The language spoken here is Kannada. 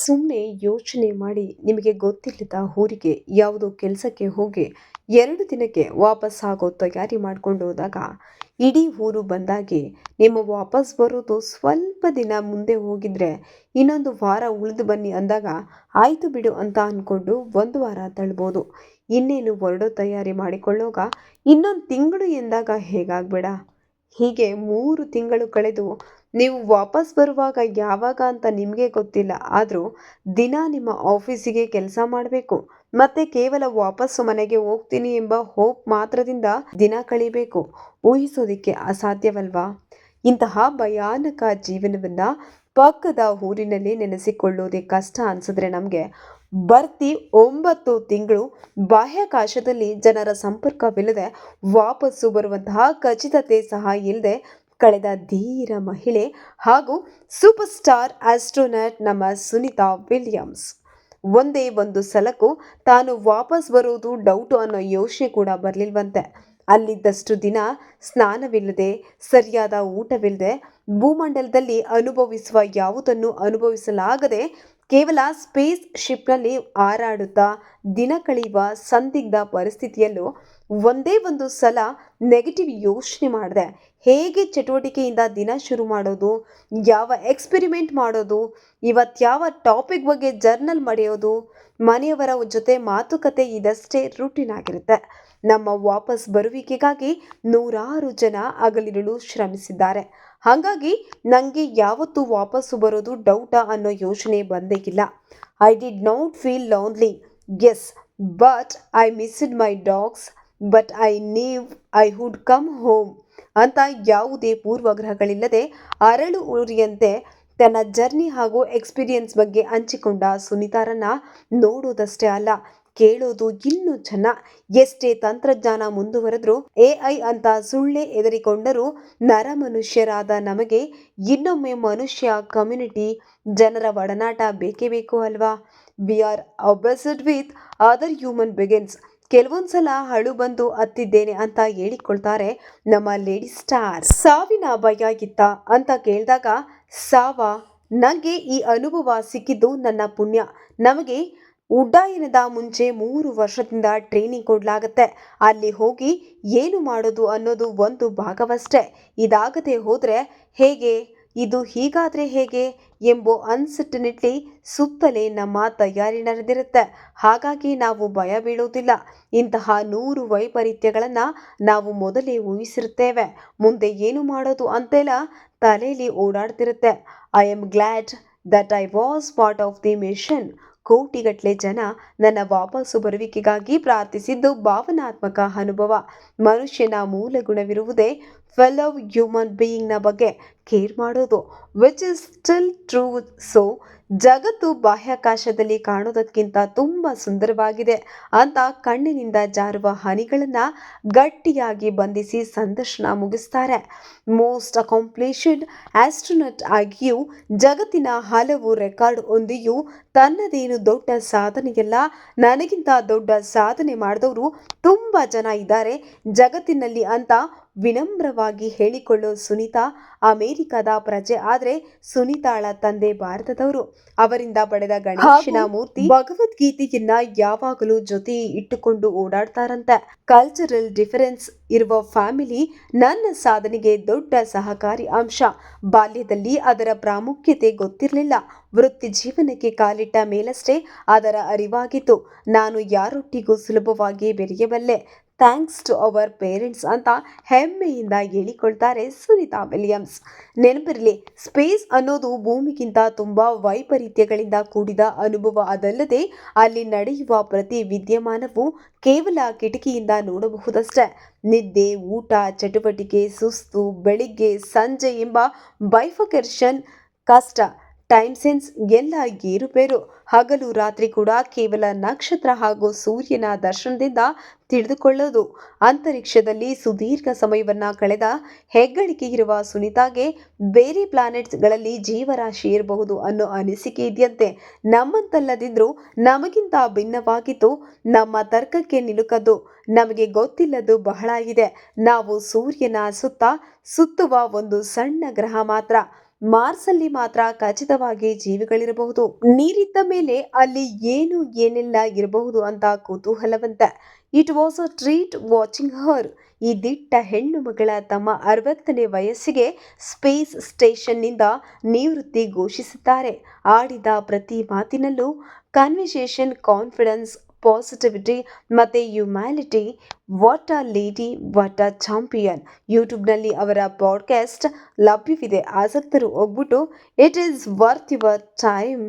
ಸುಮ್ಮನೆ ಯೋಚನೆ ಮಾಡಿ ನಿಮಗೆ ಗೊತ್ತಿಲ್ಲದ ಊರಿಗೆ ಯಾವುದೋ ಕೆಲಸಕ್ಕೆ ಹೋಗಿ 2 ದಿನಕ್ಕೆ ವಾಪಸ್ ಆಗೋ ತಯಾರಿ ಮಾಡ್ಕೊಂಡು ಹೋದಾಗ ಇಡೀ ಊರು ಬಂದಾಗೆ ನಿಮ್ಮ ವಾಪಸ್ ಬರೋದು ಸ್ವಲ್ಪ ದಿನ ಮುಂದೆ ಹೋಗಿದ್ರೆ ಇನ್ನೊಂದು ವಾರ ಉಳಿದು ಬನ್ನಿ ಅಂದಾಗ ಆಯ್ತು ಬಿಡು ಅಂತ ಅಂದ್ಕೊಂಡು 1 ವಾರ ತಳ್ಬೋದು. ಇನ್ನೇನು ಹೊರಡೋ ತಯಾರಿ ಮಾಡಿಕೊಳ್ಳೋಗ ಇನ್ನೊಂದು ತಿಂಗಳು ಎಂದಾಗ ಹೇಗಾಗ್ಬೇಡ. ಹೀಗೆ 3 ತಿಂಗಳು ಕಳೆದು ನೀವು ವಾಪಸ್ ಬರುವಾಗ ಯಾವಾಗ ಅಂತ ನಿಮಗೆ ಗೊತ್ತಿಲ್ಲ. ಆದರೂ ದಿನ ನಿಮ್ಮ ಆಫೀಸಿಗೆ ಕೆಲಸ ಮಾಡಬೇಕು. ಮತ್ತೆ ಕೇವಲ ವಾಪಸ್ಸು ಮನೆಗೆ ಹೋಗ್ತೀನಿ ಎಂಬ ಹೋಪ್ ಮಾತ್ರದಿಂದ ದಿನ ಕಳಿಬೇಕು. ಊಹಿಸೋದಿಕ್ಕೆ ಅಸಾಧ್ಯವಲ್ವಾ? ಇಂತಹ ಭಯಾನಕ ಜೀವನವನ್ನ ಪಕ್ಕದ ಊರಿನಲ್ಲಿ ನೆನೆಸಿಕೊಳ್ಳೋದೇ ಕಷ್ಟ ಅನ್ಸಿದ್ರೆ ನಮಗೆ ಬರ್ತಿ 9 ತಿಂಗಳು ಬಾಹ್ಯಾಕಾಶದಲ್ಲಿ ಜನರ ಸಂಪರ್ಕವಿಲ್ಲದೆ ವಾಪಸ್ಸು ಬರುವಂತಹ ಖಚಿತತೆ ಸಹ ಇಲ್ಲದೆ ಕಳೆದ ಧೀರ ಮಹಿಳೆ ಹಾಗೂ ಸೂಪರ್ ಸ್ಟಾರ್ ಆಸ್ಟ್ರೋನಟ್ ನಮ್ಮ ಸುನಿತಾ ವಿಲಿಯಮ್ಸ್. ಒಂದೇ ಒಂದು ಸಲಕ್ಕೂ ತಾನು ವಾಪಸ್ ಬರೋದು ಡೌಟು ಅನ್ನೋ ಯೋಚನೆ ಕೂಡ ಬರಲಿಲ್ವಂತೆ. ಅಲ್ಲಿದ್ದಷ್ಟು ದಿನ ಸ್ನಾನವಿಲ್ಲದೆ ಸರಿಯಾದ ಊಟವಿಲ್ಲದೆ ಭೂಮಂಡಲದಲ್ಲಿ ಅನುಭವಿಸುವ ಯಾವುದನ್ನು ಅನುಭವಿಸಲಾಗದೆ ಕೇವಲ ಸ್ಪೇಸ್ ಶಿಪ್ನಲ್ಲಿ ಹಾರಾಡುತ್ತಾ ದಿನ ಕಳೆಯುವ ಸಂದಿಗ್ಧ ಪರಿಸ್ಥಿತಿಯಲ್ಲೂ ಒಂದೇ ಒಂದು ಸಲ ನೆಗೆಟಿವ್ ಯೋಚನೆ ಮಾಡಿದೆ. ಹೇಗೆ ಚಟುವಟಿಕೆಯಿಂದ ದಿನ ಶುರು ಮಾಡೋದು, ಯಾವ ಎಕ್ಸ್ಪೆರಿಮೆಂಟ್ ಮಾಡೋದು, ಯಾವ ಟಾಪಿಕ್ ಬಗ್ಗೆ ಜರ್ನಲ್ ಬರೆಯೋದು, ಮನೆಯವರ ಜೊತೆ ಮಾತುಕತೆ ಇದಷ್ಟೇ ರೂಟೀನ್ ಆಗಿರುತ್ತೆ. ನಮ್ಮ ವಾಪಸ್ ಬರುವಿಕೆಗಾಗಿ ನೂರಾರು ಜನ ಹಗಲಿರುಳು ಶ್ರಮಿಸಿದ್ದಾರೆ. ಹಾಗಾಗಿ ನನಗೆ ಯಾವತ್ತೂ ವಾಪಸ್ಸು ಬರೋದು ಡೌಟಾ ಅನ್ನೋ ಯೋಚನೆ ಬಂದೇ ಇಲ್ಲ. I did not feel lonely, yes, but I missed my dogs, but I knew I would come home ಅಂತ ಯಾವುದೇ ಪೂರ್ವಗ್ರಹಗಳಿಲ್ಲದೆ ಅರಳು ಉರಿಯಂತೆ ತನ್ನ ಜರ್ನಿ ಹಾಗೂ ಎಕ್ಸ್ಪೀರಿಯನ್ಸ್ ಬಗ್ಗೆ ಹಂಚಿಕೊಂಡ ಸುನಿತಾರನ್ನ ನೋಡೋದಷ್ಟೇ ಅಲ್ಲ, ಕೇಳೋದು ಇನ್ನೂ ಚೆನ್ನ. ಎಷ್ಟೇ ತಂತ್ರಜ್ಞಾನ ಮುಂದುವರೆದ್ರೂ AI ಅಂತ ಸುಳ್ಳೇ ಹೆದರಿಕೊಂಡರೂ ನರಮನುಷ್ಯರಾದ ನಮಗೆ ಇನ್ನೊಮ್ಮೆ ಮನುಷ್ಯ ಕಮ್ಯುನಿಟಿ ಜನರ ಒಡನಾಟ ಬೇಕೇ ಬೇಕು ಅಲ್ವಾ? We are obsessed with other human begins. ಕೆಲವೊಂದ್ಸಲ ಅಳು ಬಂದು ಹತ್ತಿದ್ದೇನೆ ಅಂತ ಹೇಳಿಕೊಳ್ತಾರೆ ನಮ್ಮ ಲೇಡಿ ಸ್ಟಾರ್. ಸಾವಿನ ಭಯ ಇತ್ತ ಅಂತ ಕೇಳಿದಾಗ ಸಾವ, ನನಗೆ ಈ ಅನುಭವ ಸಿಕ್ಕಿದ್ದು ನನ್ನ ಪುಣ್ಯ. ನಮಗೆ ಉಡ್ಡಯನದ ಮುಂಚೆ 3 ವರ್ಷದಿಂದ ಟ್ರೈನಿಂಗ್ ಕೊಡಲಾಗತ್ತೆ. ಅಲ್ಲಿ ಹೋಗಿ ಏನು ಮಾಡೋದು ಅನ್ನೋದು ಒಂದು ಭಾಗವಷ್ಟೇ. ಇದಾಗದೆ ಹೋದರೆ ಹೇಗೆ, ಇದು ಹೀಗಾದರೆ ಹೇಗೆ ಎಂಬೋ ಅನ್ಸರ್ಟನಿಟಿ ಸುತ್ತಲೇ ನಮ್ಮ ತಯಾರಿ ನಡೆದಿರುತ್ತೆ. ಹಾಗಾಗಿ ನಾವು ಭಯ ಬೀಳೋದಿಲ್ಲ. ಇಂತಹ 100 ವೈಪರೀತ್ಯಗಳನ್ನು ನಾವು ಮೊದಲೇ ಊಹಿಸಿರುತ್ತೇವೆ. ಮುಂದೆ ಏನು ಮಾಡೋದು ಅಂತೆಲ್ಲ ತಲೆಯಲ್ಲಿ ಓಡಾಡ್ತಿರುತ್ತೆ. I am glad that I was part of the mission. ಕೋಟಿಗಟ್ಟಲೆ ಜನ ನನ್ನ ವಾಪಸ್ಸು ಬರುವಿಕೆಗಾಗಿ ಪ್ರಾರ್ಥಿಸಿದ್ದು ಭಾವನಾತ್ಮಕ ಅನುಭವ. ಮನುಷ್ಯನ ಮೂಲ ಗುಣವಿರುವುದೇ ಫೆಲೋ ಹ್ಯೂಮನ್ ಬೀಯಿಂಗ್ನ ಬಗ್ಗೆ ಕೇರ್ ಮಾಡೋದು, which is still true. So ಜಗತ್ತು ಬಾಹ್ಯಾಕಾಶದಲ್ಲಿ ಕಾಣೋದಕ್ಕಿಂತ ತುಂಬ ಸುಂದರವಾಗಿದೆ ಅಂತ ಕಣ್ಣಿನಿಂದ ಜಾರುವ ಹನಿಗಳನ್ನು ಗಟ್ಟಿಯಾಗಿ ಬಂಧಿಸಿ ಸಂದರ್ಶನ ಮುಗಿಸ್ತಾರೆ. ಮೋಸ್ಟ್ ಅಕಾಂಪ್ಲಿಷ್ಡ್ ಆಸ್ಟ್ರೋನಟ್ ಆಗಿಯೂ ಜಗತ್ತಿನ ಹಲವು ರೆಕಾರ್ಡ್ ಹೊಂದಿಯೂ ತನ್ನದೇನು ದೊಡ್ಡ ಸಾಧನೆಯಲ್ಲ, ನನಗಿಂತ ದೊಡ್ಡ ಸಾಧನೆ ಮಾಡಿದವರು ತುಂಬ ಜನ ಇದ್ದಾರೆ ಜಗತ್ತಿನಲ್ಲಿ ಅಂತ ವಿನಮ್ರವಾಗಿ ಹೇಳಿಕೊಳ್ಳೋ ಸುನಿತಾ ಅಮೆರಿಕದ ಪ್ರಜೆ. ಆದರೆ ಸುನಿತಾಳ ತಂದೆ ಭಾರತದವರು. ಅವರಿಂದ ಪಡೆದ ಗಣೇಶನ ಮೂರ್ತಿ ಭಗವದ್ಗೀತೆಯನ್ನ ಯಾವಾಗಲೂ ಜೊತೆ ಇಟ್ಟುಕೊಂಡು ಓಡಾಡ್ತಾರಂತೆ. ಕಲ್ಚರಲ್ ಡಿಫರೆನ್ಸ್ ಇರುವ ಫ್ಯಾಮಿಲಿ ನನ್ನ ಸಾಧನೆಗೆ ದೊಡ್ಡ ಸಹಕಾರಿ ಅಂಶ. ಬಾಲ್ಯದಲ್ಲಿ ಅದರ ಪ್ರಾಮುಖ್ಯತೆ ಗೊತ್ತಿರಲಿಲ್ಲ. ವೃತ್ತಿ ಜೀವನಕ್ಕೆ ಕಾಲಿಟ್ಟ ಮೇಲಷ್ಟೇ ಅದರ ಅರಿವಾಗಿತ್ತು. ನಾನು ಯಾರೊಟ್ಟಿಗೂ ಸುಲಭವಾಗಿ ಬೆರೆಯಬಲ್ಲೆ, ಥ್ಯಾಂಕ್ಸ್ ಟು ಅವರ್ ಪೇರೆಂಟ್ಸ್ ಅಂತ ಹೆಮ್ಮೆಯಿಂದ ಹೇಳಿಕೊಳ್ತಾರೆ ಸುನಿತಾ ವಿಲಿಯಮ್ಸ್. ನೆನಪಿರಲಿ, ಸ್ಪೇಸ್ ಅನ್ನೋದು ಭೂಮಿಗಿಂತ ತುಂಬ ವೈಪರೀತ್ಯಗಳಿಂದ ಕೂಡಿದ ಅನುಭವ. ಅದಲ್ಲದೆ ಅಲ್ಲಿ ನಡೆಯುವ ಪ್ರತಿ ವಿದ್ಯಮಾನವೂ ಕೇವಲ ಕಿಟಕಿಯಿಂದ ನೋಡಬಹುದಷ್ಟೇ. ನಿದ್ದೆ, ಊಟ, ಚಟುವಟಿಕೆ, ಸುಸ್ತು, ಬೆಳಿಗ್ಗೆ ಸಂಜೆ ಎಂಬ ಬೈಫರ್ಕೇಷನ್, ಕಷ್ಟ, ಟೈಮ್ ಸೆನ್ಸ್ ಎಲ್ಲ ಏರುಪೇರು. ಹಗಲು ರಾತ್ರಿ ಕೂಡ ಕೇವಲ ನಕ್ಷತ್ರ ಹಾಗೂ ಸೂರ್ಯನ ದರ್ಶನದಿಂದ ತಿಳಿದುಕೊಳ್ಳೋದು. ಅಂತರಿಕ್ಷದಲ್ಲಿ ಸುದೀರ್ಘ ಸಮಯವನ್ನ ಕಳೆದ ಹೆಗ್ಗಳಿಕೆ ಇರುವ ಸುನಿತಾಗೆ ಬೇರೆ ಪ್ಲಾನೆಟ್ಸ್ಗಳಲ್ಲಿ ಜೀವರಾಶಿ ಇರಬಹುದು ಅನ್ನೋ ಅನಿಸಿಕೆ ಇದೆಯಂತೆ. ನಮ್ಮಂತಲ್ಲದಿದ್ರೂ ನಮಗಿಂತ ಭಿನ್ನವಾಗಿದ್ದು ನಮ್ಮ ತರ್ಕಕ್ಕೆ ನಿಲುಕದ್ದು. ನಮಗೆ ಗೊತ್ತಿಲ್ಲದ್ದು ಬಹಳ ಇದೆ. ನಾವು ಸೂರ್ಯನ ಸುತ್ತ ಸುತ್ತುವ ಒಂದು ಸಣ್ಣ ಗ್ರಹ ಮಾತ್ರ. ಮಾರ್ಸ್ ಅಲ್ಲಿ ಮಾತ್ರ ಖಚಿತವಾಗಿ ಜೀವಿಗಳಿರಬಹುದು. ನೀರಿದ್ದ ಮೇಲೆ ಅಲ್ಲಿ ಏನು ಏನೆಲ್ಲ ಇರಬಹುದು ಅಂತ ಕುತೂಹಲವಂತ. It was a treat watching her. ಈ ದಿಟ್ಟ ಹೆಣ್ಣು ಮಗಳ ತಮ್ಮ 60ನೇ ವಯಸ್ಸಿಗೆ ಸ್ಪೇಸ್ ಸ್ಟೇಷನ್ನಿಂದ ನಿವೃತ್ತಿ ಘೋಷಿಸಿದ್ದಾರೆ. ಆಡಿದ ಪ್ರತಿ ಮಾತಿನಲ್ಲೂ ಕನ್ವಿಸೇಷನ್, ಕಾನ್ಫಿಡೆನ್ಸ್, ಪಾಸಿಟಿವಿಟಿ ಮತ್ತೆ humility. What a lady, what a champion. ಯೂಟ್ಯೂಬ್ನಲ್ಲಿ ಅವರ ಪಾಡ್ಕಾಸ್ಟ್ ಲಭ್ಯವಿದೆ. ಆಸಕ್ತರು ಹೋಗ್ಬಿಟ್ಟು it is worth your time.